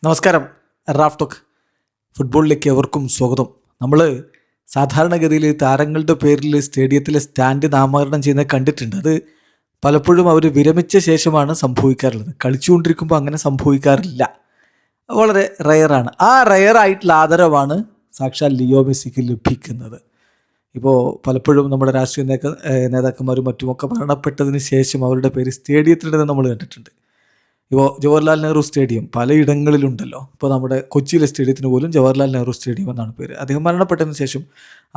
നമസ്കാരം. Raf talk ഫുട്ബോളിലേക്ക് എവർക്കും സ്വാഗതം. നമ്മൾ സാധാരണഗതിയിൽ താരങ്ങളുടെ പേരിൽ സ്റ്റേഡിയത്തിലെ സ്റ്റാൻഡ് നാമകരണം ചെയ്യുന്നത് കണ്ടിട്ടുണ്ട്. അത് പലപ്പോഴും അവർ വിരമിച്ച ശേഷമാണ് സംഭവിക്കാറുള്ളത്. കളിച്ചുകൊണ്ടിരിക്കുമ്പോൾ അങ്ങനെ സംഭവിക്കാറില്ല, വളരെ റെയറാണ്. ആ റെയറായിട്ടുള്ള ആദരവാണ് സാക്ഷാൽ ലിയോ മെസ്സിക്ക് ലഭിക്കുന്നത്. ഇപ്പോൾ പലപ്പോഴും നമ്മുടെ രാഷ്ട്രീയ നേതാക്കന്മാരും മറ്റുമൊക്കെ മരണപ്പെട്ടതിന് ശേഷം അവരുടെ പേര് സ്റ്റേഡിയത്തിലിടുന്നത് നമ്മൾ കണ്ടിട്ടുണ്ട്. ഇപ്പോൾ ജവഹർലാൽ നെഹ്റു സ്റ്റേഡിയം പലയിടങ്ങളിലുണ്ടല്ലോ. ഇപ്പോൾ നമ്മുടെ കൊച്ചിയിലെ സ്റ്റേഡിയത്തിന് പോലും ജവഹർലാൽ നെഹ്റു സ്റ്റേഡിയം എന്നാണ് പേര്. അദ്ദേഹം മരണപ്പെട്ടതിന് ശേഷം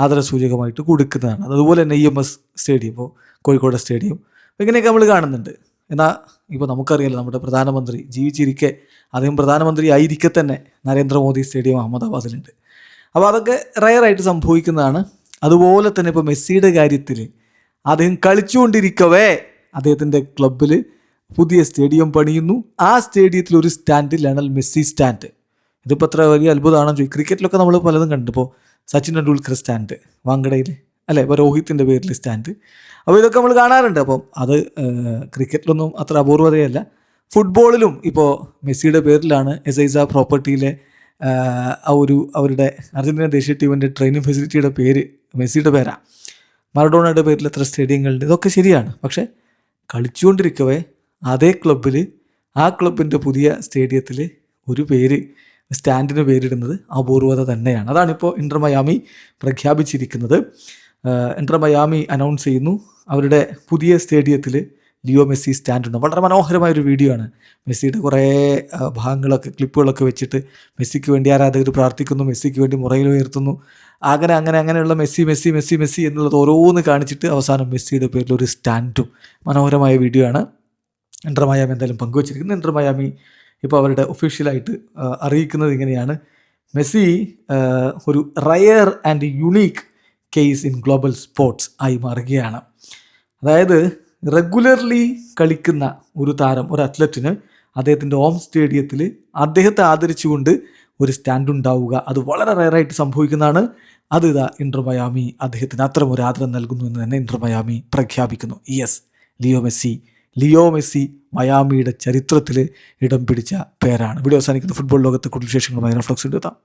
ആദരസൂചകമായിട്ട് കൊടുക്കുന്നതാണ്. അതുപോലെ തന്നെ EMS സ്റ്റേഡിയം, ഇപ്പോൾ കോഴിക്കോട് സ്റ്റേഡിയം, ഇങ്ങനെയൊക്കെ നമ്മൾ കാണുന്നുണ്ട്. എന്നാൽ ഇപ്പോൾ നമുക്കറിയാലോ, നമ്മുടെ പ്രധാനമന്ത്രി ജീവിച്ചിരിക്കെ, അദ്ദേഹം പ്രധാനമന്ത്രി ആയിരിക്കെ തന്നെ നരേന്ദ്രമോദി സ്റ്റേഡിയം അഹമ്മദാബാദിലുണ്ട്. അപ്പോൾ അതൊക്കെ റെയറായിട്ട് സംഭവിക്കുന്നതാണ്. അതുപോലെ തന്നെ ഇപ്പോൾ മെസ്സിയുടെ കാര്യത്തിൽ അദ്ദേഹം കളിച്ചുകൊണ്ടിരിക്കവേ അദ്ദേഹത്തിൻ്റെ ക്ലബ്ബിൽ പുതിയ സ്റ്റേഡിയം പണിയുന്നു. ആ സ്റ്റേഡിയത്തിൽ ഒരു സ്റ്റാൻഡ്, ലയണൽ മെസ്സി സ്റ്റാൻഡ്. ഇതിപ്പോൾ അത്ര വലിയ അത്ഭുതമാണെന്ന് ചോദിക്കും. ക്രിക്കറ്റിലൊക്കെ നമ്മൾ പലതും കണ്ടു. ഇപ്പോൾ സച്ചിൻ ടെണ്ടുൽക്കർ സ്റ്റാൻഡ് വാങ്കഡയിൽ അല്ലേ, ഇപ്പോൾ രോഹിത്തിൻ്റെ പേരിൽ സ്റ്റാൻഡ്. അപ്പോൾ ഇതൊക്കെ നമ്മൾ കാണാറുണ്ട്. അപ്പം അത് ക്രിക്കറ്റിലൊന്നും അത്ര അപൂർവതയല്ല. ഫുട്ബോളിലും ഇപ്പോൾ മെസ്സിയുടെ പേരിലാണ് എസൈസ പ്രോപ്പർട്ടിയിലെ അവരുടെ അർജൻറ്റീന ദേശീയ ടീമിൻ്റെ ട്രെയിനിങ് ഫെസിലിറ്റിയുടെ പേര് മെസ്സിയുടെ പേരാണ്. മറഡോണയുടെ പേരിൽ എത്ര സ്റ്റേഡിയങ്ങളുണ്ട്. ഇതൊക്കെ ശരിയാണ്. പക്ഷേ കളിച്ചുകൊണ്ടിരിക്കവേ അതേ ക്ലബിൽ, ആ ക്ലബിൻ്റെ പുതിയ സ്റ്റേഡിയത്തിൽ ഒരു പേര്, സ്റ്റാൻഡിന് പേരിടുന്നത് അപൂർവത തന്നെയാണ്. അതാണിപ്പോൾ ഇന്റർ മയാമി പ്രഖ്യാപിച്ചിരിക്കുന്നത്. ഇന്റർ മയാമി അനൗൺസ് ചെയ്യുന്നു അവരുടെ പുതിയ സ്റ്റേഡിയത്തിൽ ലിയോ മെസ്സി സ്റ്റാൻഡ് ഉണ്ട്. വളരെ മനോഹരമായൊരു വീഡിയോ ആണ്. മെസ്സിയുടെ കുറേ ഭാഗങ്ങളൊക്കെ, ക്ലിപ്പുകളൊക്കെ വെച്ചിട്ട് മെസ്സിക്ക് വേണ്ടി ആരാധകർ പ്രാർത്ഥിക്കുന്നു, മെസ്സിക്ക് വേണ്ടി മുറയിൽ ഉയർത്തുന്നു. അങ്ങനെയുള്ള മെസ്സി മെസ്സി മെസ്സി മെസ്സി എന്നുള്ളത് ഓരോന്ന് കാണിച്ചിട്ട് അവസാനം മെസ്സിയുടെ പേരിൽ ഒരു സ്റ്റാൻഡും. മനോഹരമായ വീഡിയോ ആണ്. ഇന്റർ മയാമി എന്തായാലും പങ്കുവച്ചിരിക്കുന്നത്. ഇന്റർ മയാമി ഇപ്പോൾ അവരുടെ ഒഫീഷ്യലായിട്ട് അറിയിക്കുന്നത് ഇങ്ങനെയാണ്: മെസ്സി ഒരു rare and unique case in global sports ആയി മാറുകയാണ്. അതായത് റെഗുലർലി കളിക്കുന്ന ഒരു താരം, ഒരു അത്ലറ്റിന് അദ്ദേഹത്തിൻ്റെ ഹോം സ്റ്റേഡിയത്തിൽ അദ്ദേഹത്തെ ആദരിച്ചുകൊണ്ട് ഒരു സ്റ്റാൻഡ് ഉണ്ടാവുക, അത് വളരെ റയറായിട്ട് സംഭവിക്കുന്നതാണ്. അത് ഇതാ ഇന്റർ മയാമി അദ്ദേഹത്തിന് അത്തരം ഒരു ആദരം നൽകുന്നു എന്ന് തന്നെ ഇന്റർ മയാമി പ്രഖ്യാപിക്കുന്നു. യെസ്, ലിയോ മെസ്സി മയാമിയുടെ ചരിത്രത്തിൽ ഇടം പിടിച്ച പേരാണ്. വീഡിയോ അവസാനിക്കുന്ന ഫുട്ബോൾ ലോകത്തെ കൂടുതൽ വിശേഷങ്ങളുമായി ഫ്ലോക്സ് എടുത്താം.